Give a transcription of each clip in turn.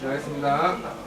시작하겠습니다.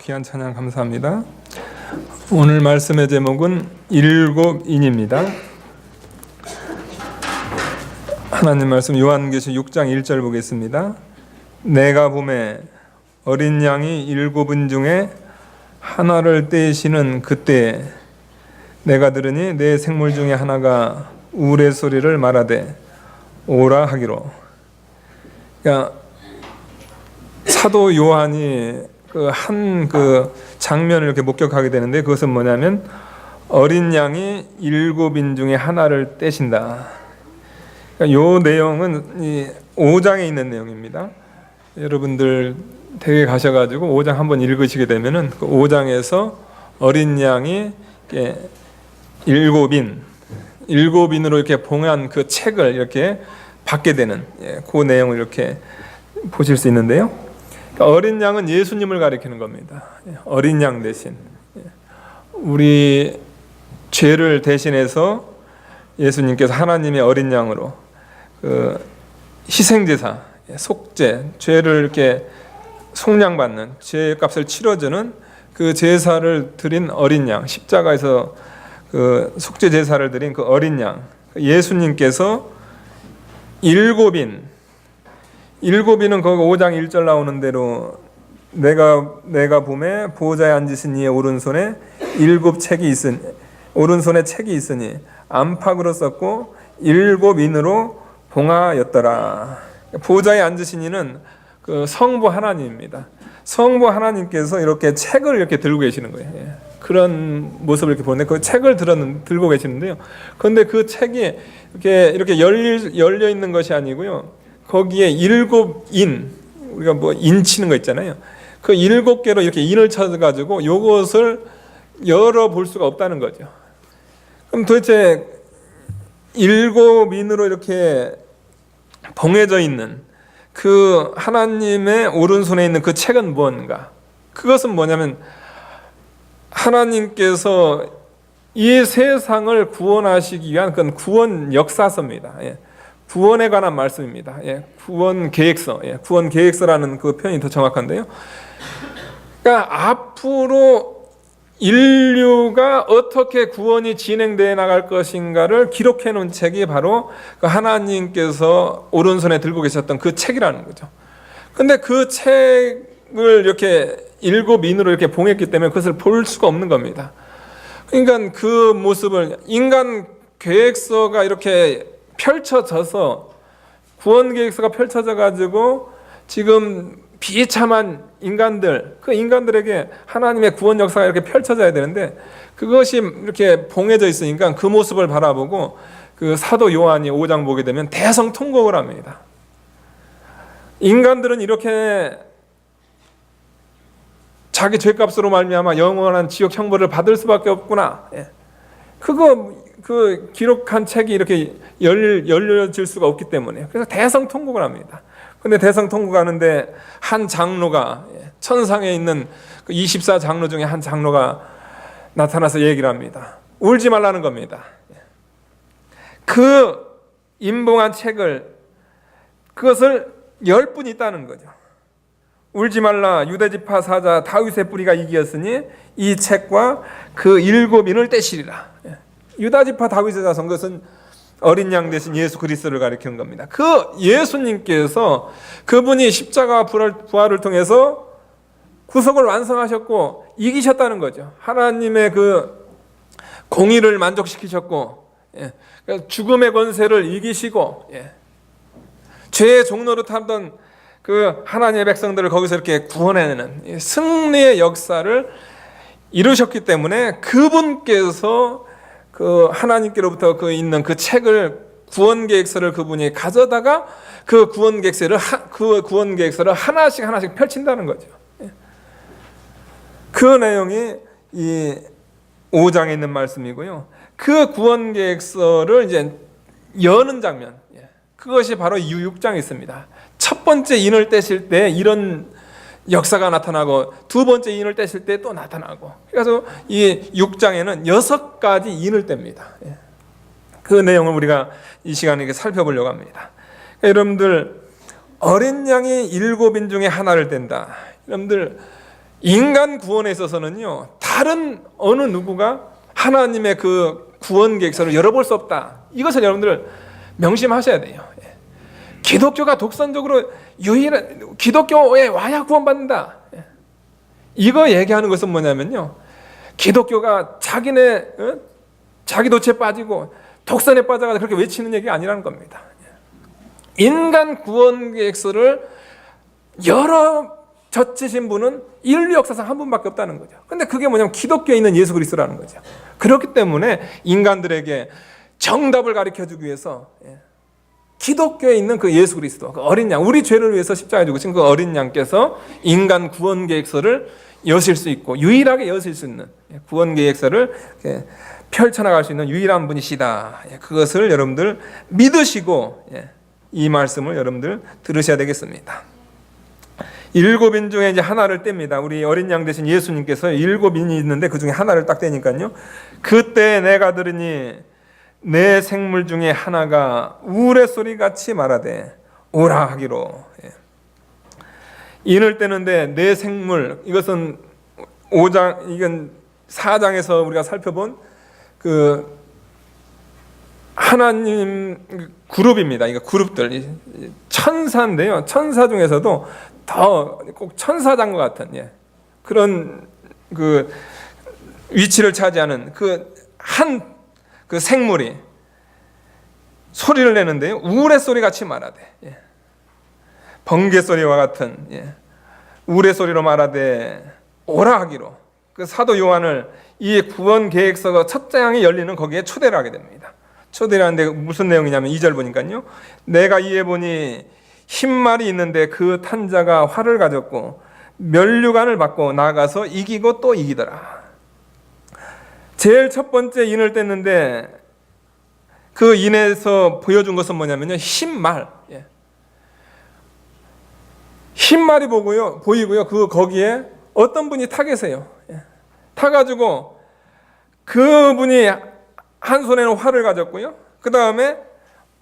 귀한 찬양 감사합니다. 오늘 말씀의 제목은 일곱인입니다. 하나님 말씀 요한계시 6장 1절 보겠습니다. 내가 보매 어린 양이 일곱인 중에 하나를 떼시는 그때에 내가 들으니 내 생물 중에 하나가 우레소리를 말하되 오라 하기로. 그러니까 사도 요한이 그 장면을 이렇게 목격하게 되는데, 그것은 뭐냐면 어린 양이 일곱인 중에 하나를 떼신다. 그러니까 이 내용은 이 5장에 있는 내용입니다. 여러분들 댁에 가셔가지고 5장 한번 읽으시게 되면은 그 5장에서 어린 양이 일곱인으로 이렇게 봉한 그 책을 이렇게 받게 되는 그 내용을 이렇게 보실 수 있는데요. 어린 양은 예수님을 가리키는 겁니다. 어린 양 대신 우리 죄를 대신해서 예수님께서 하나님의 어린 양으로 그 희생제사, 속죄, 죄를 이렇게 속량받는 죄값을 치러주는 그 제사를 드린 어린 양, 십자가에서 그 속죄 제사를 드린 그 어린 양, 예수님께서 일곱인은 거기 5장 1절 나오는 대로 내가 보매 보좌에 앉으신 이의 오른손에 오른손에 책이 있으니 안팎으로 썼고 일곱인으로 봉하였더라. 보좌에 앉으신 이는 그 성부 하나님입니다. 성부 하나님께서 이렇게 책을 이렇게 들고 계시는 거예요. 그런 모습을 이렇게 보는데 그 책을 들고 계시는데요. 그런데 그 책이 이렇게 열려 있는 것이 아니고요. 거기에 일곱인, 우리가 뭐 인 치는 거 있잖아요. 그 7개로 이렇게 인을 쳐가지고 이것을 열어볼 수가 없다는 거죠. 그럼 도대체 일곱인으로 이렇게 봉해져 있는 그 하나님의 오른손에 있는 그 책은 뭔가? 그것은 뭐냐면 하나님께서 이 세상을 구원하시기 위한 그건 구원 역사서입니다. 구원에 관한 말씀입니다. 구원 계획서, 구원 계획서라는 그 표현이 더 정확한데요. 그러니까 앞으로 인류가 어떻게 구원이 진행되어 나갈 것인가를 기록해 놓은 책이 바로 그 하나님께서 오른손에 들고 계셨던 그 책이라는 거죠. 근데 그 책을 이렇게 7인으로 이렇게 봉했기 때문에 그것을 볼 수가 없는 겁니다. 그러니까 그 모습을 인간 계획서가 이렇게 펼쳐져서 구원 계획서가 펼쳐져 가지고 지금 비참한 인간들, 그 인간들에게 하나님의 구원 역사가 이렇게 펼쳐져야 되는데 그것이 이렇게 봉해져 있으니까 그 모습을 바라보고 그 사도 요한이 5장 보게 되면 대성통곡을 합니다. 인간들은 이렇게 자기 죄값으로 말미암아 영원한 지옥 형벌을 받을 수밖에 없구나. 그 기록한 책이 이렇게 열려질 수가 없기 때문에 그래서 대성통곡을 합니다. 근데 대성통곡하는데 한 장로가 천상에 있는 그 24장로 중에 한 장로가 나타나서 얘기를 합니다. 울지 말라는 겁니다. 그 임봉한 책을 그것을 10분 있다는 거죠. 울지 말라 유대지파 사자 다윗의 뿌리가 이기었으니 이 책과 그 7인을 떼시리라. 유다지파 다윗의 자손, 그것은 어린 양 대신 예수 그리스도를 가리키는 겁니다. 그 예수님께서 그분이 십자가 부활을 통해서 구속을 완성하셨고 이기셨다는 거죠. 하나님의 그 공의를 만족시키셨고 죽음의 권세를 이기시고 죄의 종로로 타던 그 하나님의 백성들을 거기서 이렇게 구원해내는 승리의 역사를 이루셨기 때문에 그분께서 그 하나님께로부터 그 있는 그 책을 구원 계획서를 그분이 가져다가 그 구원 계획서를 하나씩 펼친다는 거죠. 그 내용이 이 5장에 있는 말씀이고요. 그 구원 계획서를 이제 여는 장면, 그것이 바로 이 6장에 있습니다. 첫 번째 인을 떼실 때 이런 역사가 나타나고 두 번째 인을 떼실 때 또 나타나고, 그래서 이 6장에는 6가지 인을 뗍니다. 그 내용을 우리가 이 시간에 살펴보려고 합니다. 여러분들, 어린 양이 7인 중에 하나를 뗀다. 여러분들, 인간 구원에 있어서는요, 다른 어느 누구가 하나님의 그 구원 계획서를 열어볼 수 없다. 이것을 여러분들 명심하셔야 돼요. 기독교가 독선적으로 유일한, 기독교에 와야 구원받는다. 이거 얘기하는 것은 뭐냐면요, 기독교가 자기 도체에 빠지고 독선에 빠져가지고 그렇게 외치는 얘기가 아니라는 겁니다. 인간 구원 계획서를 여러 젖히신 분은 인류 역사상 한 분밖에 없다는 거죠. 근데 그게 뭐냐면 기독교에 있는 예수 그리스도라는 거죠. 그렇기 때문에 인간들에게 정답을 가르쳐주기 위해서 기독교에 있는 그 예수 그리스도, 그 어린 양, 우리 죄를 위해서 십자가에 죽으신 그 어린 양께서 인간 구원 계획서를 여실 수 있고 유일하게 여실 수 있는 구원 계획서를 펼쳐나갈 수 있는 유일한 분이시다. 그것을 여러분들 믿으시고 이 말씀을 여러분들 들으셔야 되겠습니다. 7인 중에 이제 하나를 뗍니다. 우리 어린 양 대신 예수님께서 7인이 있는데 그 중에 하나를 딱 떼니까요. 그때 내가 들으니 내 생물 중에 하나가 우레소리 같이 말하되 오라 하기로. 인을 떼는데 내 생물, 이것은 5장, 이건 4장에서 우리가 살펴본 그 하나님 그룹입니다. 이거 그룹들, 천사인데요. 천사 중에서도 더 꼭 천사장과 같은 그런 그 위치를 차지하는 그 그 생물이 소리를 내는데요, 우레소리 같이 말하되, 번개 소리와 같은 우레 소리로 말하되 오라 하기로. 그 사도 요한을 이 구원 계획서가 첫 장이 열리는 거기에 초대를 하게 됩니다. 초대를 하는데 무슨 내용이냐면 2절 보니까요, 내가 이에 보니 흰말이 있는데 그 탄 자가 활을 가졌고 면류관을 받고 나가서 이기고 또 이기더라. 제일 첫 번째 인을 뗐는데 그 인에서 보여준 것은 뭐냐면요, 흰말. 흰말이 보이고요. 거기에 어떤 분이 타 계세요. 타가지고 그분이 한 손에는 활을 가졌고요. 그 다음에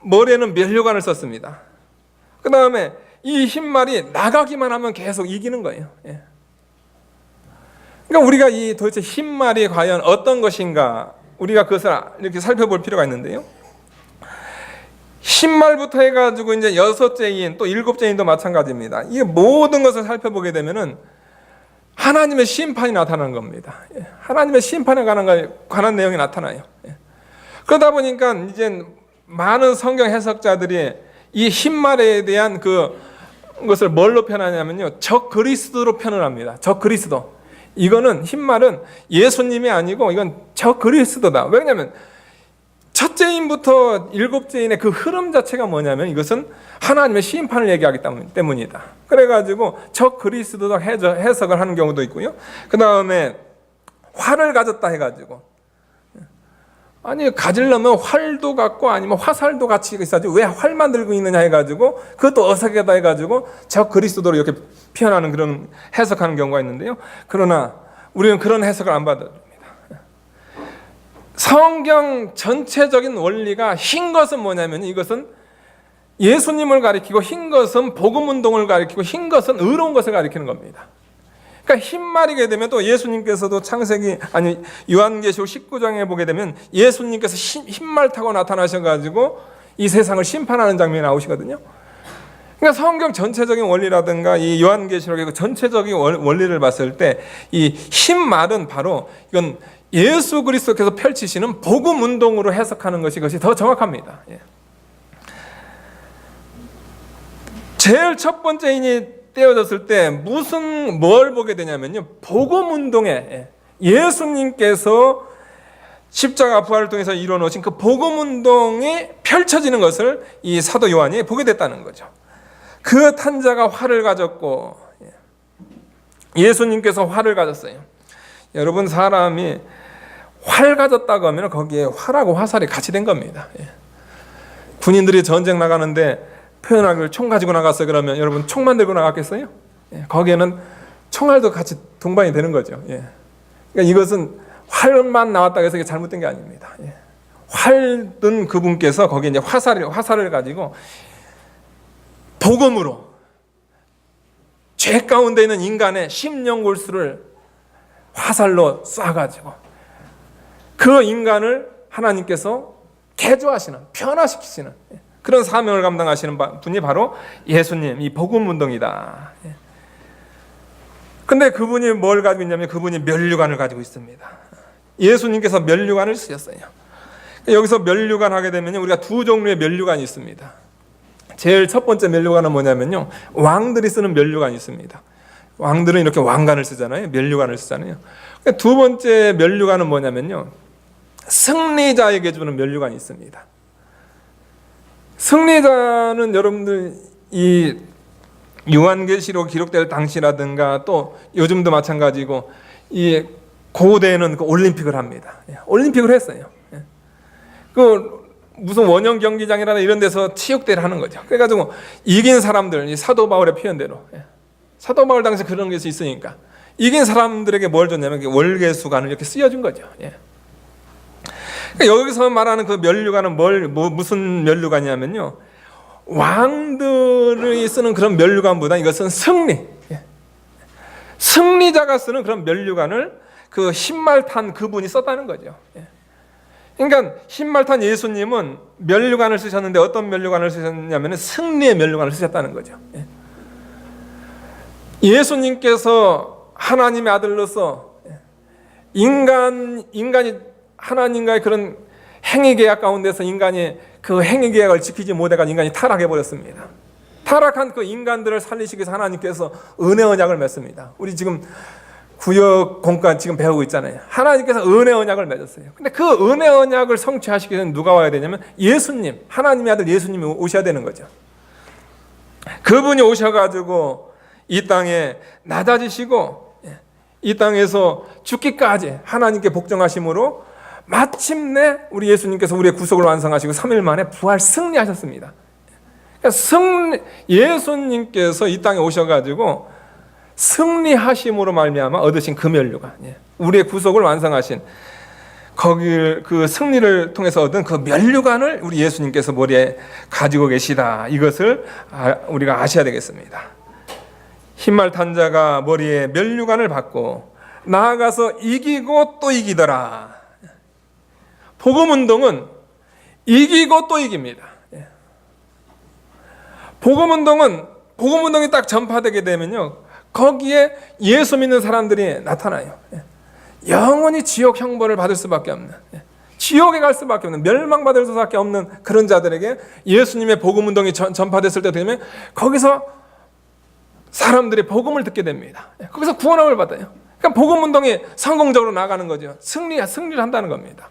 머리에는 면류관을 썼습니다. 그 다음에 이 흰말이 나가기만 하면 계속 이기는 거예요. 예. 그러니까 우리가 이 도대체 흰말이 과연 어떤 것인가, 우리가 그것을 이렇게 살펴볼 필요가 있는데요. 흰말부터 해가지고 이제 6째인 또 7째인도 마찬가지입니다. 이 모든 것을 살펴보게 되면은 하나님의 심판이 나타나는 겁니다. 예. 하나님의 심판에 관한 내용이 나타나요. 예. 그러다 보니까 이제 많은 성경 해석자들이 이 흰말에 대한 그것을 뭘로 표현하냐면요, 적 그리스도로 표현을 합니다. 적 그리스도. 이거는 흰말은 예수님이 아니고 이건 적 그리스도다. 왜냐하면 첫째인부터 7째인의 그 흐름 자체가 뭐냐면 이것은 하나님의 심판을 얘기하기 때문이다. 그래가지고 적 그리스도다 해석을 하는 경우도 있고요. 그 다음에 활을 가졌다 해가지고, 아니 가지려면 활도 갖고 아니면 화살도 같이 있어야지 왜 활만 들고 있느냐 해가지고 그것도 어색하다 해가지고 적 그리스도로 이렇게 표현하는 그런 해석하는 경우가 있는데요. 그러나 우리는 그런 해석을 안 받아줍니다. 성경 전체적인 원리가 흰 것은 뭐냐면 이것은 예수님을 가리키고 흰 것은 복음운동을 가리키고 흰 것은 의로운 것을 가리키는 겁니다. 그러니까 흰말이게 되면 또 예수님께서도 요한계시록 19장에 보게 되면 예수님께서 흰말 타고 나타나셔가지고 이 세상을 심판하는 장면이 나오시거든요. 그러니까 성경 전체적인 원리라든가 이 요한계시록의 그 전체적인 원리를 봤을 때 이 흰말은 바로 이건 예수 그리스도께서 펼치시는 복음 운동으로 해석하는 것이 더 정확합니다. 예. 제일 첫 번째 인이 떼어졌을 때 뭘 보게 되냐면요, 복음 운동에 예수님께서 십자가 부활을 통해서 이루어놓으신 그 복음 운동이 펼쳐지는 것을 이 사도 요한이 보게 됐다는 거죠. 그 탄자가 활을 가졌고 예수님께서 활을 가졌어요. 여러분, 사람이 활 가졌다고 하면 거기에 활하고 화살이 같이 된 겁니다. 군인들이 전쟁 나가는데 표현하기를 총 가지고 나갔어요. 그러면 여러분 총만 들고 나갔겠어요? 거기에는 총알도 같이 동반이 되는 거죠. 그러니까 이것은 활만 나왔다고 해서 이게 잘못된 게 아닙니다. 활 든 그분께서 거기에 이제 화살을 가지고 복음으로 죄 가운데 있는 인간의 심령골수를 화살로 쏴가지고 그 인간을 하나님께서 개조하시는, 변화시키시는 그런 사명을 감당하시는 분이 바로 예수님, 이 복음 운동이다. 근데 그분이 뭘 가지고 있냐면 그분이 면류관을 가지고 있습니다. 예수님께서 면류관을 쓰셨어요. 여기서 면류관 하게 되면 우리가 두 종류의 면류관이 있습니다. 제일 첫 번째 면류관은 뭐냐면요, 왕들이 쓰는 면류관이 있습니다. 왕들은 이렇게 왕관을 쓰잖아요. 면류관을 쓰잖아요. 두 번째 면류관은 뭐냐면요, 승리자에게 주는 면류관이 있습니다. 승리자는 여러분들 이 요한계시록 기록될 당시라든가 또 요즘도 마찬가지고 이 고대는 그 올림픽을 합니다. 올림픽을 했어요. 그 무슨 원형 경기장이라나 이런 데서 체육대회를 하는 거죠. 그래가지고 이긴 사람들, 이 사도 바울의 표현대로, 사도 바울 당시 그런 것이 있으니까 이긴 사람들에게 뭘 줬냐면 월계수관을 이렇게 쓰여준 거죠. 그러니까 여기서 말하는 그 면류관은 무슨 면류관이냐면요, 왕들이 쓰는 그런 면류관보다 이것은 승리자가 쓰는 그런 면류관을 그 흰말 탄 그분이 썼다는 거죠. 그러니까 흰말 탄 예수님은 면류관을 쓰셨는데 어떤 면류관을 쓰셨냐면 승리의 면류관을 쓰셨다는 거죠. 예수님께서 하나님의 아들로서 인간이 하나님과의 그런 행위 계약 가운데서 인간이 그 행위 계약을 지키지 못해가지고 인간이 타락해 버렸습니다. 타락한 그 인간들을 살리시기 위해서 하나님께서 은혜 언약을 맺습니다. 우리 지금 구역 공간 지금 배우고 있잖아요. 하나님께서 은혜 언약을 맺었어요. 근데 그 은혜 언약을 성취하시기 위해서 누가 와야 되냐면 예수님, 하나님의 아들 예수님이 오셔야 되는 거죠. 그분이 오셔가지고 이 땅에 낮아지시고 이 땅에서 죽기까지 하나님께 복종하심으로 마침내 우리 예수님께서 우리의 구속을 완성하시고 3일 만에 부활 승리하셨습니다. 그러니까 예수님께서 이 땅에 오셔가지고 승리하심으로 말미암아 얻으신 그 면류관, 우리의 구속을 완성하신 거길 그 승리를 통해서 얻은 그 면류관을 우리 예수님께서 머리에 가지고 계시다. 이것을 우리가 아셔야 되겠습니다. 흰말 탄 자가 머리에 면류관을 받고 나아가서 이기고 또 이기더라. 복음 운동은 이기고 또 이깁니다. 복음 운동이 딱 전파되게 되면요, 거기에 예수 믿는 사람들이 나타나요. 영원히 지옥 형벌을 받을 수밖에 없는, 지옥에 갈 수밖에 없는, 멸망받을 수밖에 없는 그런 자들에게 예수님의 복음 운동이 전파됐을 때 되면 거기서 사람들이 복음을 듣게 됩니다. 거기서 구원함을 받아요. 그러니까 복음 운동이 성공적으로 나가는 거죠. 승리를 한다는 겁니다.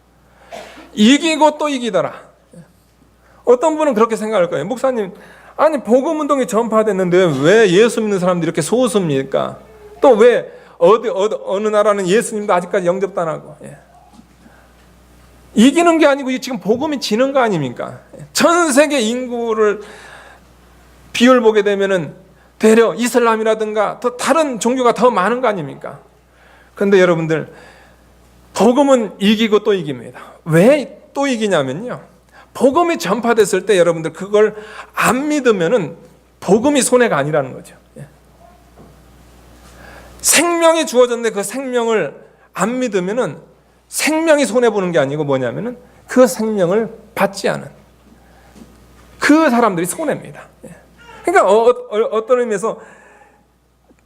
이기고 또 이기더라. 어떤 분은 그렇게 생각할 거예요. 목사님, 아니 복음 운동이 전파됐는데 왜 예수 믿는 사람들이 이렇게 소수입니까? 또 왜 어느 나라는 예수님도 아직까지 영접도 안 하고, 이기는 게 아니고 지금 복음이 지는 거 아닙니까? 전 세계 인구를 비율 보게 되면은 되려 이슬람이라든가 더 다른 종교가 더 많은 거 아닙니까? 그런데 여러분들, 복음은 이기고 또 이깁니다. 왜 또 이기냐면요, 복음이 전파됐을 때 여러분들 그걸 안 믿으면은 복음이 손해가 아니라는 거죠. 생명이 주어졌는데 그 생명을 안 믿으면은 생명이 손해 보는 게 아니고 뭐냐면은 그 생명을 받지 않은 그 사람들이 손해입니다. 그러니까 어떤 의미에서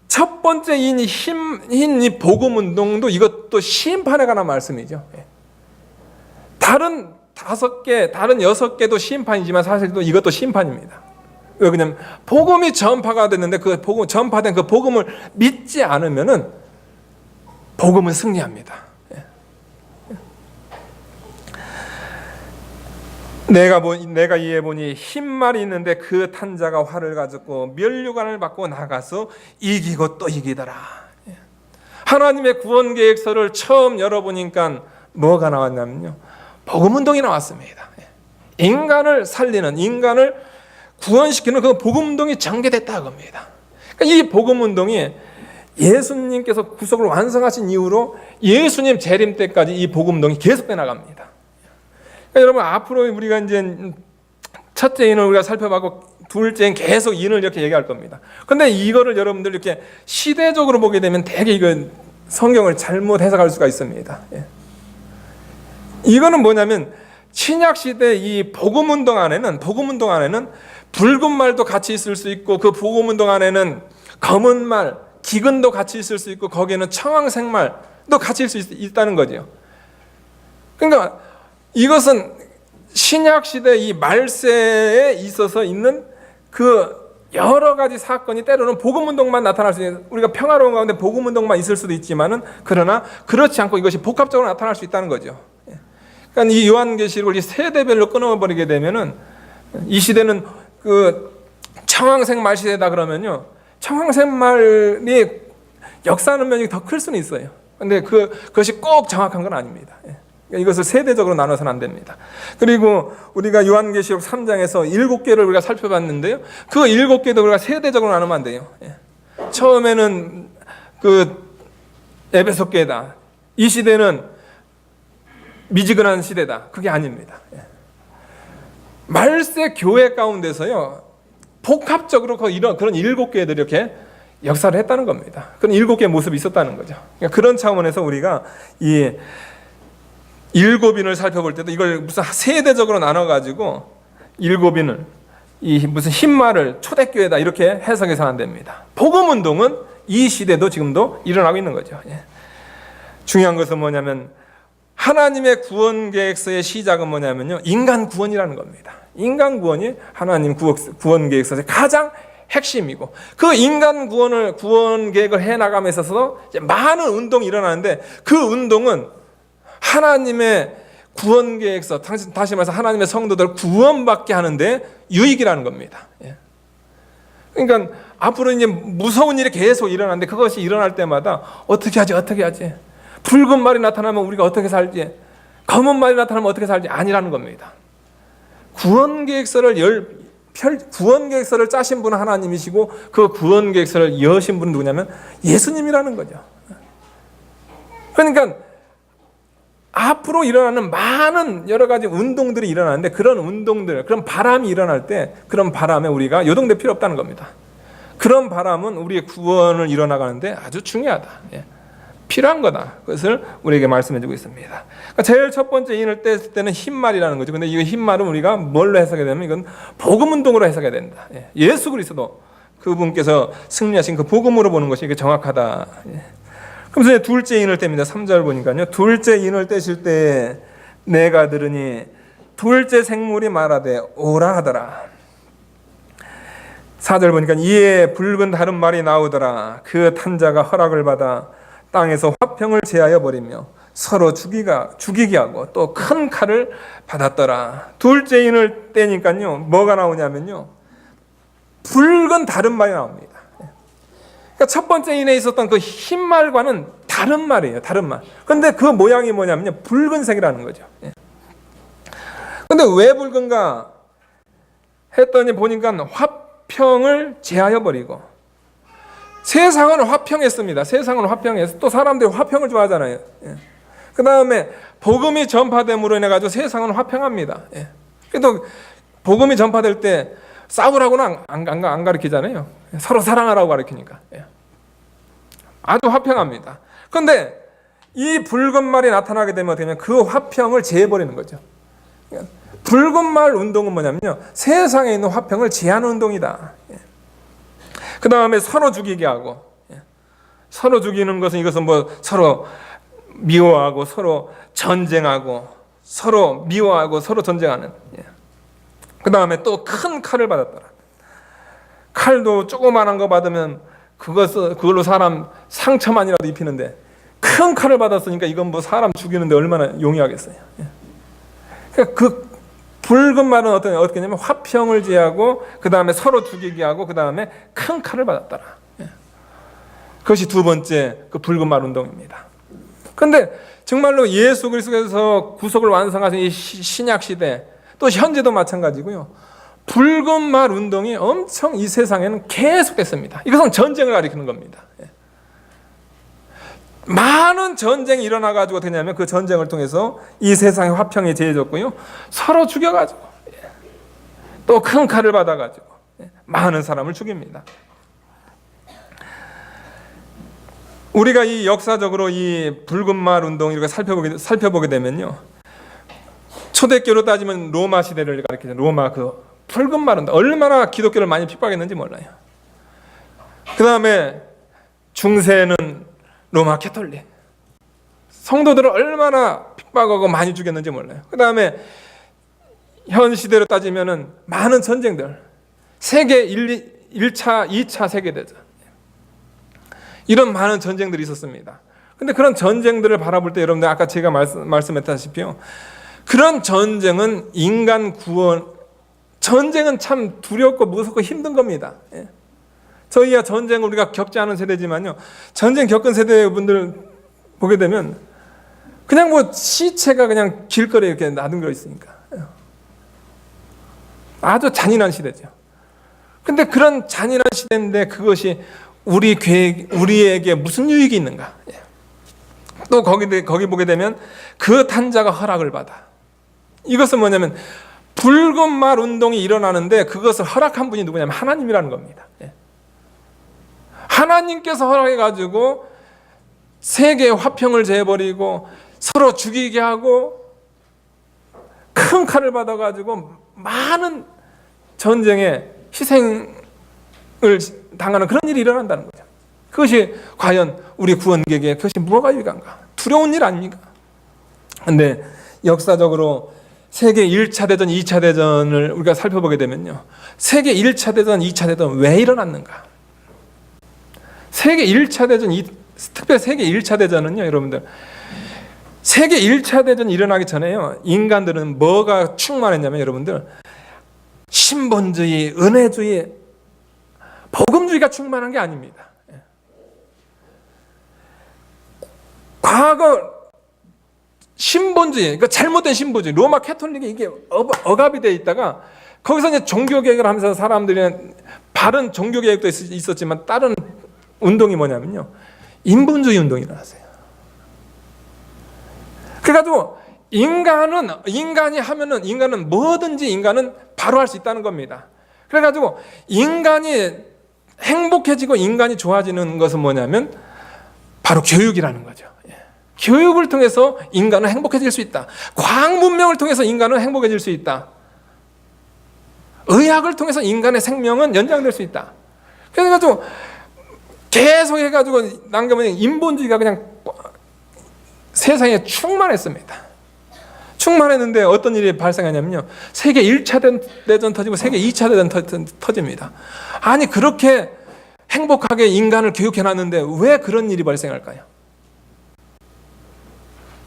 첫 번째 이 복음 운동도 이것도 심판에 관한 말씀이죠. 다른 5개, 다른 6개도 심판이지만 사실 또 이것도 심판입니다. 왜 그러냐면 복음이 전파가 됐는데 그 복음 전파된 그 복음을 믿지 않으면은 복음은 승리합니다. 내가 이에 보니 흰 말이 있는데 그 탄 자가 활을 가졌고 면류관을 받고 나가서 이기고 또 이기더라. 하나님의 구원 계획서를 처음 열어보니까 뭐가 나왔냐면요, 복음 운동이 나왔습니다. 인간을 살리는, 인간을 구원시키는 그 복음 운동이 전개됐다 그겁니다. 그러니까 이 복음 운동이 예수님께서 구속을 완성하신 이후로 예수님 재림 때까지 이 복음 운동이 계속돼 나갑니다. 그러니까 여러분, 앞으로 우리가 이제 첫째 인을 우리가 살펴봤고 둘째는 계속 인을 이렇게 얘기할 겁니다. 그런데 이거를 여러분들 이렇게 시대적으로 보게 되면 되게 이거 성경을 잘못 해석할 수가 있습니다. 이거는 뭐냐면 신약 시대 이 복음 운동 안에는 붉은 말도 같이 있을 수 있고 그 복음 운동 안에는 검은 말, 기근도 같이 있을 수 있고 거기에는 청황색 말도 같이 있을 수 있다는 거죠. 그러니까 이것은 신약 시대 이 말세에 있어서 있는 그 여러 가지 사건이 때로는 복음 운동만 나타날 수 있는, 우리가 평화로운 가운데 복음 운동만 있을 수도 있지만은 그러나 그렇지 않고 이것이 복합적으로 나타날 수 있다는 거죠. 그러니까 이 요한계시록을 이 세대별로 끊어버리게 되면은 이 시대는 그 청황색 말 시대다 그러면요, 청황색 말이 역사하는 면이 더 클 수는 있어요. 그런데 그것이 꼭 정확한 건 아닙니다. 이것을 세대적으로 나눠서는 안 됩니다. 그리고 우리가 요한계시록 3장에서 7개를 우리가 살펴봤는데요, 그 7개도 우리가 세대적으로 나누면 안 돼요. 처음에는 그 에베소 교회다, 이 시대는 미지근한 시대다, 그게 아닙니다. 말세 교회 가운데서요 복합적으로 그런 7개들이 이렇게 역사를 했다는 겁니다. 그런 7개의 모습이 있었다는 거죠. 그러니까 그런 차원에서 우리가 이 7인을 살펴볼 때도 이걸 무슨 세대적으로 나눠가지고 7인을 이 무슨 흰말을 초대교회다 이렇게 해석해서는 안 됩니다. 복음 운동은 이 시대도 지금도 일어나고 있는 거죠. 중요한 것은 뭐냐면 하나님의 구원 계획서의 시작은 뭐냐면요, 인간 구원이라는 겁니다. 인간 구원이 하나님 구원 계획서의 가장 핵심이고, 그 인간 구원 계획을 해나감에 있어서 많은 운동이 일어나는데 그 운동은 하나님의 구원 계획서, 다시 말해서 하나님의 성도들 구원받게 하는데 유익이라는 겁니다. 그러니까 앞으로 이제 무서운 일이 계속 일어나는데 그것이 일어날 때마다 어떻게 하지? 붉은 말이 나타나면 우리가 어떻게 살지? 검은 말이 나타나면 어떻게 살지? 아니라는 겁니다. 구원 계획서를 짜신 분은 하나님이시고 그 구원 계획서를 여신 분은 누구냐면 예수님이라는 거죠. 그러니까 앞으로 일어나는 많은 여러 가지 운동들이 일어나는데 그런 운동들, 그런 바람이 일어날 때 그런 바람에 우리가 요동될 필요 없다는 겁니다. 그런 바람은 우리의 구원을 이뤄나가는데 아주 중요하다. 필요한 거다. 그것을 우리에게 말씀해주고 있습니다. 그러니까 제일 첫 번째 인을 뗐을 때는 흰말이라는 거죠. 근데 이 흰말은 우리가 뭘로 해석해야 되면 이건 복음 운동으로 해석해야 된다. 예수 그리스도 그분께서 승리하신 그 복음으로 보는 것이 이게 정확하다. 그러면서 둘째 인을 뗍니다. 3절 보니까요. 둘째 인을 떼실 때 내가 들으니 둘째 생물이 말하되 오라 하더라. 4절 보니까 이에 붉은 다른 말이 나오더라. 그 탄자가 허락을 받아 땅에서 화평을 제하여 버리며 서로 죽이게 하고 또 큰 칼을 받았더라. 둘째 인을 떼니까요. 뭐가 나오냐면요. 붉은 다른 말이 나옵니다. 그러니까 첫 번째 인에 있었던 그 흰 말과는 다른 말이에요. 다른 말. 그런데 그 모양이 뭐냐면요. 붉은색이라는 거죠. 그런데 왜 붉은가 했더니 보니까 화평을 제하여 버리고 세상은 화평했습니다. 세상은 화평해서 또 사람들이 화평을 좋아하잖아요. 그 다음에 복음이 전파됨으로 인해 가지고 세상은 화평합니다. 그래도 복음이 전파될 때 싸우라고는 안 가르치잖아요. 서로 사랑하라고 가르치니까. 아주 화평합니다. 그런데 이 붉은 말이 나타나게 되면 어떻게 되냐면 그 화평을 제해버리는 거죠. 붉은 말 운동은 뭐냐면요. 세상에 있는 화평을 제하는 운동이다. 그 다음에 서로 죽이게 하고, 서로 죽이는 것은 이것은 뭐 서로 미워하고 서로 전쟁하고 서로 미워하고 서로 전쟁하는. 그 다음에 또 큰 칼을 받았더라. 칼도 조그만한 거 받으면 그걸로 사람 상처만이라도 입히는데 큰 칼을 받았으니까 이건 뭐 사람 죽이는데 얼마나 용이하겠어요. 그러니까 그 붉은 말은 어떻게 하냐면 화평을 제하고 그 다음에 서로 죽이게 하고 그 다음에 큰 칼을 받았더라. 그것이 두 번째 그 붉은 말 운동입니다. 그런데 정말로 예수 그리스도께서 구속을 완성하신 이 신약 시대 또 현재도 마찬가지고요. 붉은 말 운동이 엄청 이 세상에는 계속됐습니다. 이것은 전쟁을 가리키는 겁니다. 많은 전쟁이 일어나가지고 되냐면 그 전쟁을 통해서 이 세상의 화평이 제해졌고요. 서로 죽여가지고 또 큰 칼을 받아가지고 많은 사람을 죽입니다. 우리가 이 역사적으로 이 붉은 말 운동 이렇게 살펴보게 되면요. 초대교로 따지면 로마 시대를 가리키는 로마 그 붉은 말 운동 얼마나 기독교를 많이 핍박했는지 몰라요. 그 다음에 중세는 로마 캐톨릭 성도들을 얼마나 핍박하고 많이 죽였는지 몰라요. 그 다음에 현 시대로 따지면은 많은 전쟁들 세계 1차, 2차 세계대전 이런 많은 전쟁들이 있었습니다. 근데 그런 전쟁들을 바라볼 때 여러분들 아까 제가 말씀했다시피요. 그런 전쟁은 인간 구원 전쟁은 참 두렵고 무섭고 힘든 겁니다. 저희야 전쟁을 우리가 겪지 않은 세대지만요. 전쟁 겪은 세대분들 보게 되면 그냥 뭐 시체가 그냥 길거리에 이렇게 나둥겨 있으니까 아주 잔인한 시대죠. 근데 그런 잔인한 시대인데 그것이 우리에게 무슨 유익이 있는가? 또 거기 보게 되면 그 탄자가 허락을 받아. 이것은 뭐냐면 붉은 말 운동이 일어나는데 그것을 허락한 분이 누구냐면 하나님이라는 겁니다. 하나님께서 허락해가지고 세계의 화평을 제해버리고 서로 죽이게 하고 큰 칼을 받아가지고 많은 전쟁에 희생을 당하는 그런 일이 일어난다는 거죠. 그것이 과연 우리 구원객에게 그것이 뭐가 유익한가? 두려운 일 아닙니까? 그런데 역사적으로 세계 1차 대전, 2차 대전을 우리가 살펴보게 되면요. 세계 1차 대전, 2차 대전 왜 일어났는가? 세계 1차 대전, 특별히 세계 1차 대전은요, 여러분들. 세계 1차 대전이 일어나기 전에요. 인간들은 뭐가 충만했냐면 여러분들 신본주의, 은혜주의, 복음주의가 충만한 게 아닙니다. 과거 신본주의, 그러니까 잘못된 신본주의, 로마 캐톨릭이 이게 억압이 돼 있다가 거기서 이제 종교개혁을 하면서 사람들이 바른 종교개혁도 있었지만 다른 운동이 뭐냐면요, 인본주의 운동이 일어났어요. 그러니까 그래가지고 인간이 하면은 인간은 뭐든지 인간은 바로 할 수 있다는 겁니다. 그래가지고 인간이 행복해지고 인간이 좋아지는 것은 뭐냐면 바로 교육이라는 거죠. 교육을 통해서 인간은 행복해질 수 있다. 과학 문명을 통해서 인간은 행복해질 수 있다. 의학을 통해서 인간의 생명은 연장될 수 있다. 그래가지고 계속 해가지고 남겨보니 인본주의가 그냥 세상에 충만했습니다. 충만했는데 어떤 일이 발생하냐면요, 세계 1차 대전 터지고 세계 2차 대전 터집니다. 아니 그렇게 행복하게 인간을 교육해놨는데 왜 그런 일이 발생할까요?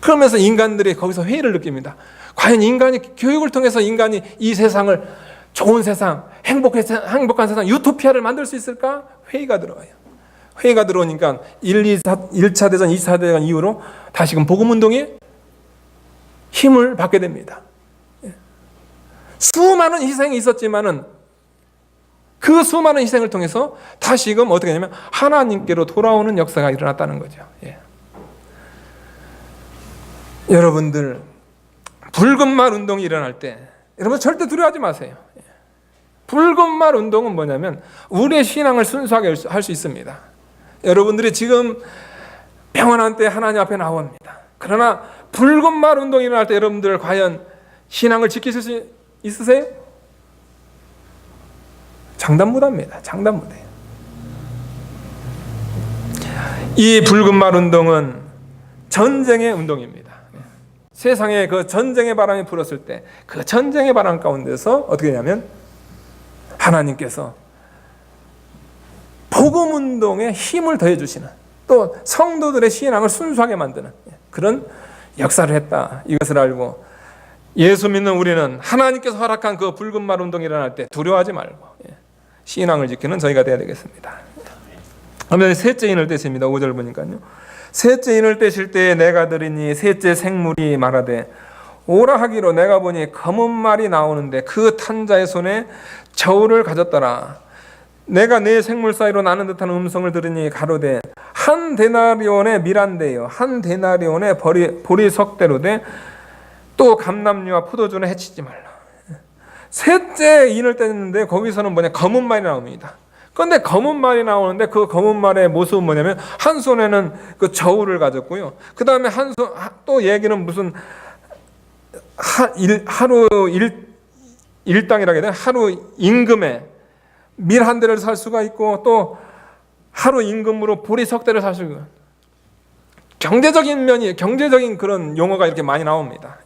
그러면서 인간들이 거기서 회의를 느낍니다. 과연 인간이 교육을 통해서 인간이 이 세상을 좋은 세상, 행복한 세상, 유토피아를 만들 수 있을까? 회의가 들어와요. 회의가 들어오니까 1차 대전, 2차 대전 이후로 다시금 복음운동이 힘을 받게 됩니다. 수많은 희생이 있었지만은 그 수많은 희생을 통해서 다시금 어떻게 되냐면 하나님께로 돌아오는 역사가 일어났다는 거죠. 여러분들 붉은 말 운동이 일어날 때 여러분 절대 두려워하지 마세요. 붉은 말 운동은 뭐냐면 우리의 신앙을 순수하게 할 수 있습니다. 여러분들이 지금 평안한 때 하나님 앞에 나옵니다. 그러나 붉은 말 운동이 일어날 때 여러분들 과연 신앙을 지키실 수 있으세요? 장담못합니다. 장담못해요. 이 붉은 말 운동은 전쟁의 운동입니다. 세상에 그 전쟁의 바람이 불었을 때 그 전쟁의 바람 가운데서 어떻게 되냐면 하나님께서 복음 운동에 힘을 더해 주시는, 또 성도들의 신앙을 순수하게 만드는 그런 역사를 했다. 이것을 알고 예수 믿는 우리는 하나님께서 허락한 그 붉은 말 운동이 일어날 때 두려워하지 말고 신앙을 지키는 저희가 되어야 되겠습니다. 그러면 셋째 인을 떼십니다. 5절 보니까요. 셋째 인을 떼실 때에 내가 들으니 셋째 생물이 말하되 오라 하기로 내가 보니 검은 말이 나오는데 그 탄자의 손에 저울을 가졌더라. 내가 네 생물 사이로 나는 듯한 음성을 들으니 가로되 한 데나리온의 밀한대요 한 데나리온의 보리 석대로되 또 감람류와 포도주는 해치지 말라. 셋째 인을 떼는데 거기서는 뭐냐, 검은 말이 나옵니다. 그런데 검은 말이 나오는데 그 검은 말의 모습은 뭐냐면 한 손에는 그 저울을 가졌고요. 그 다음에 또 얘기는 무슨 하루 일당이라고 해야 되나, 하루 임금에 밀 한 대를 살 수가 있고 또 하루 임금으로 보리 석 대를 살 수가 있고, 경제적인 그런 용어가 이렇게 많이 나옵니다.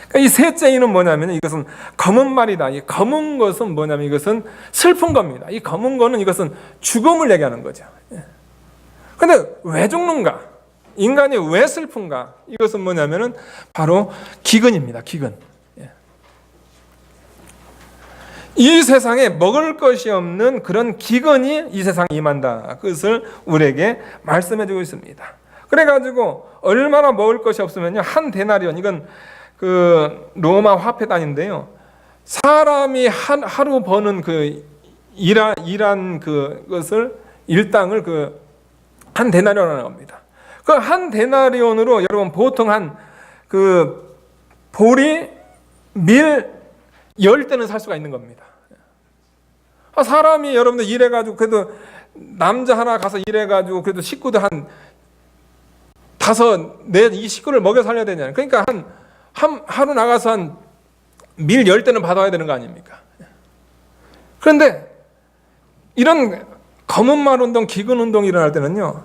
그러니까 이 셋째 인은 뭐냐면 이것은 검은 말이다. 이 검은 것은 뭐냐면 이것은 슬픈 겁니다. 이 검은 거는 이것은 죽음을 얘기하는 거죠. 그런데 왜 죽는가? 인간이 왜 슬픈가? 이것은 뭐냐면은 바로 기근입니다. 기근. 이 세상에 먹을 것이 없는 그런 기근이 이 세상에 임한다. 그것을 우리에게 말씀해 주고 있습니다. 그래가지고 얼마나 먹을 것이 없으면요, 한 데나리온, 이건 그 로마 화폐 단위인데요, 사람이 하루 버는 그 일한 그것을 일당을 그 한 데나리온이라고 합니다. 그 한 데나리온으로 여러분 보통 한 그 보리 밀 10대는 살 수가 있는 겁니다. 사람이 여러분들 일해가지고 그래도 남자 하나 가서 일해가지고 그래도 식구들 한 5, 4, 이 식구를 먹여 살려야 되잖아요. 그러니까 하루 나가서 한 밀 10대는 받아야 되는 거 아닙니까? 그런데 이런 검은 말 운동, 기근 운동이 일어날 때는요,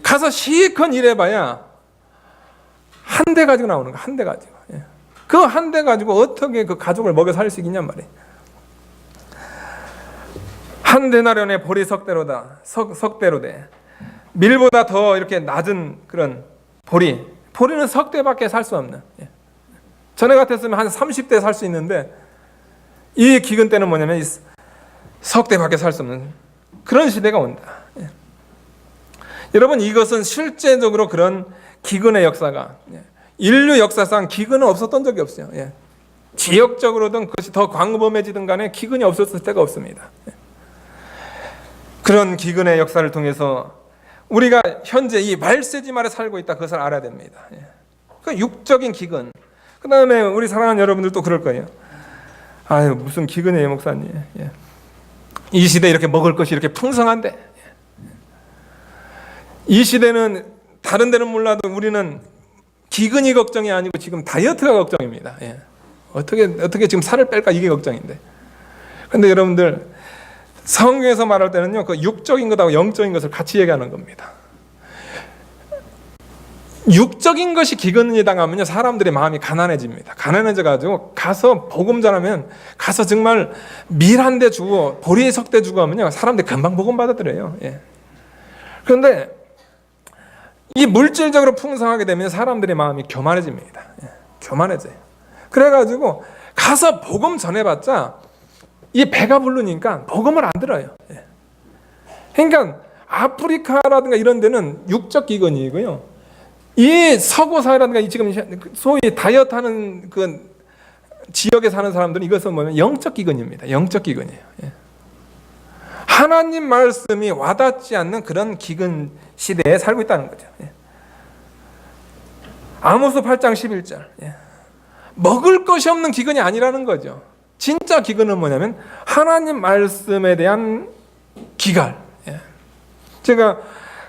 가서 실컷 일해봐야 한 대 가지고 나오는 거, 한 대 가지고. 그 한 대 가지고 어떻게 그 가족을 먹여 살릴 수 있냔 말이에요. 한 데나리온의 보리 석대로다. 석대로되 밀보다 더 이렇게 낮은 그런 보리는 석대밖에 살 수 없는. 전에 같았으면 한 30대 살 수 있는데 이 기근 때는 뭐냐면 이 석대밖에 살 수 없는 그런 시대가 온다. 여러분, 이것은 실제적으로 그런 기근의 역사가, 인류 역사상 기근은 없었던 적이 없어요. 지역적으로든 그것이 더 광범해지든 간에 기근이 없었을 때가 없습니다. 그런 기근의 역사를 통해서 우리가 현재 이 말세지말에 살고 있다, 그것을 알아야 됩니다. 그 육적인 기근. 그 다음에 우리 사랑하는 여러분들도 그럴 거예요. 아유, 무슨 기근이에요, 목사님. 예. 이 시대 이렇게 먹을 것이 이렇게 풍성한데, 이 시대는 다른 데는 몰라도 우리는 기근이 걱정이 아니고 지금 다이어트가 걱정입니다. 예. 어떻게 지금 살을 뺄까 이게 걱정인데. 그런데 여러분들 성경에서 말할 때는요, 그 육적인 것하고 영적인 것을 같이 얘기하는 겁니다. 육적인 것이 기근이 당하면요, 사람들의 마음이 가난해집니다. 가난해져가지고 가서 복음 전하면, 가서 정말 밀 한 대 주고 보리 석 대 주고 하면요, 사람들이 금방 복음 받아들여요. 예. 그런데 이 물질적으로 풍성하게 되면 사람들의 마음이 교만해집니다. 예. 교만해져요. 그래가지고 가서 복음 전해봤자 이 배가 부르니까 복음을 안 들어요. 예. 그러니까 아프리카라든가 이런 데는 육적 기근이고요. 이 서구 사회라든가 지금 소위 다이어트하는 그 지역에 사는 사람들은 이것은 뭐냐면 영적 기근입니다. 영적 기근이에요. 예. 하나님 말씀이 와닿지 않는 그런 기근 시대에 살고 있다는 거죠. 예. 아모스 8장 11절. 예. 먹을 것이 없는 기근이 아니라는 거죠. 진짜 기근은 뭐냐면 하나님 말씀에 대한 기갈. 예. 제가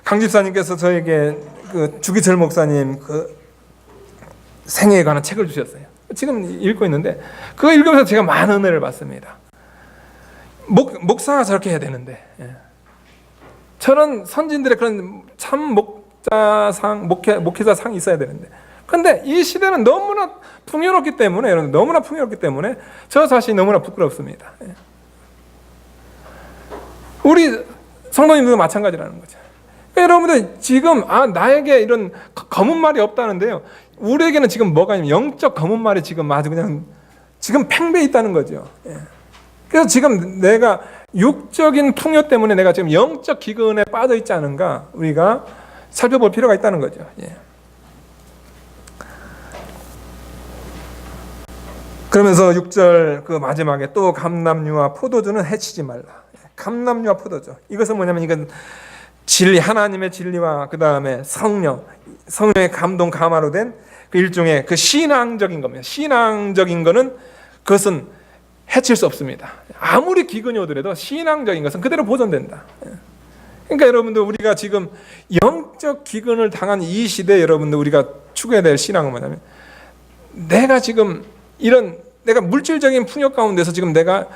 강 집사님께서 저에게 그 주기철 목사님 그 생애에 관한 책을 주셨어요. 지금 읽고 있는데 그거 읽으면서 제가 많은 은혜를 받습니다. 목사가 저렇게 해야 되는데, 예. 저런 선진들의 그런 참 목회자상이 있어야 되는데, 그런데 이 시대는 너무나 풍요롭기 때문에, 여러분, 너무나 풍요롭기 때문에 저 자신이 너무나 부끄럽습니다. 예. 우리 성도님들도 마찬가지라는 거죠. 여러분들 지금 나에게 이런 검은 말이 없다는데요, 우리에게는 지금 뭐가 있냐면 영적 검은 말이 지금 아주 그냥 지금 팽배해 있다는 거죠. 예. 그래서 지금 내가 육적인 풍요 때문에 내가 지금 영적 기근에 빠져 있지 않은가 우리가 살펴볼 필요가 있다는 거죠. 예. 그러면서 6절 그 마지막에 또 감람류와 포도주는 해치지 말라. 감람류와 포도주, 이것은 뭐냐면 이건 진리, 하나님의 진리와 그 다음에 성령의 감동 감화로 된 그 일종의 그 신앙적인 겁니다. 신앙적인 거는 그것은 해칠 수 없습니다. 아무리 기근이 오더라도 신앙적인 것은 그대로 보존된다. 그러니까 여러분들 우리가 지금 영적 기근을 당한 이 시대에 여러분들 우리가 추구해야 될 신앙은 뭐냐면, 내가 지금 내가 물질적인 풍요 가운데서 지금 내가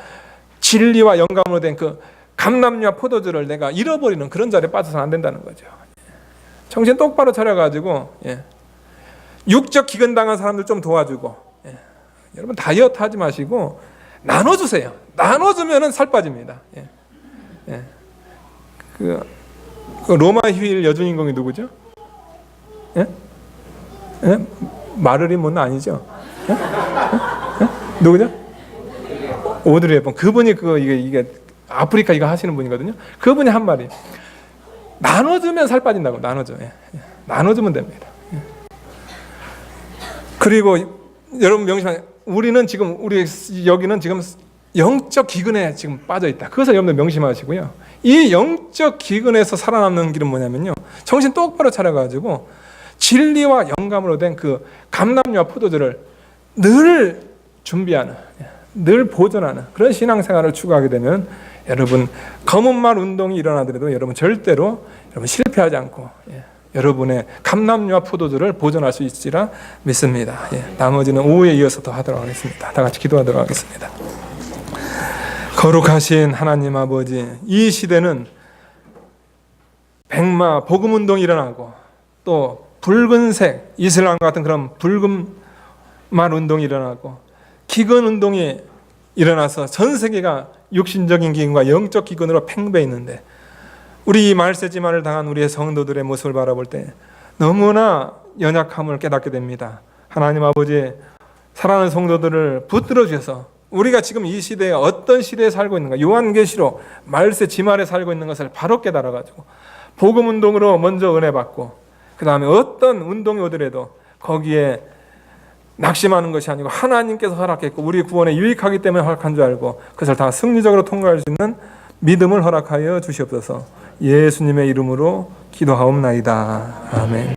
진리와 영감으로 된 그 감람류와 포도주를 내가 잃어버리는 그런 자리에 빠져서는 안 된다는 거죠. 정신 똑바로 차려가지고, 예. 육적 기근 당한 사람들 좀 도와주고, 예. 여러분 다이어트 하지 마시고 나눠주세요. 나눠주면은 살 빠집니다. 예. 예. 그 로마 휴일 여주인공이 누구죠? 예? 예? 마르린 몬 아니죠? 예? 예? 누구죠? 오드리 헵번. 그분이 이게 아프리카 이거 하시는 분이거든요. 그분이 한 말이, 나눠주면 살 빠진다고. 나눠줘. 예. 나눠주면 됩니다. 예. 그리고 여러분 명심하세요. 우리 여기는 지금 영적 기근에 지금 빠져 있다. 그것을 여러분들 명심하시고요. 이 영적 기근에서 살아남는 길은 뭐냐면요, 정신 똑바로 차려가지고 진리와 영감으로 된 그 감람류와 포도주를 늘 준비하는, 늘 보존하는 그런 신앙생활을 추구하게 되면 여러분 검은 말 운동이 일어나더라도 여러분 절대로 여러분 실패하지 않고, 예, 여러분의 감람류와 포도주를 보존할 수 있으리라 믿습니다. 예, 나머지는 오후에 이어서 더 하도록 하겠습니다. 다 같이 기도하도록 하겠습니다. 거룩하신 하나님 아버지, 이 시대는 백마 복음 운동이 일어나고 또 붉은색 이슬람 같은 그런 붉은 말 운동이 일어나고 기근 운동이 일어나서 전 세계가 육신적인 기근과 영적 기근으로 팽배해 있는데, 우리 이 말세지만을 당한 우리의 성도들의 모습을 바라볼 때 너무나 연약함을 깨닫게 됩니다. 하나님 아버지, 사랑하는 성도들을 붙들어 주셔서 우리가 지금 이 시대에 어떤 시대에 살고 있는가, 요한계시록 말세 지말에 살고 있는 것을 바로 깨달아가지고 복음 운동으로 먼저 은혜 받고, 그 다음에 어떤 운동이 오더라도 거기에 낙심하는 것이 아니고 하나님께서 허락했고 우리 구원에 유익하기 때문에 허락한 줄 알고 그것을 다 승리적으로 통과할 수 있는 믿음을 허락하여 주시옵소서. 예수님의 이름으로 기도하옵나이다. 아멘.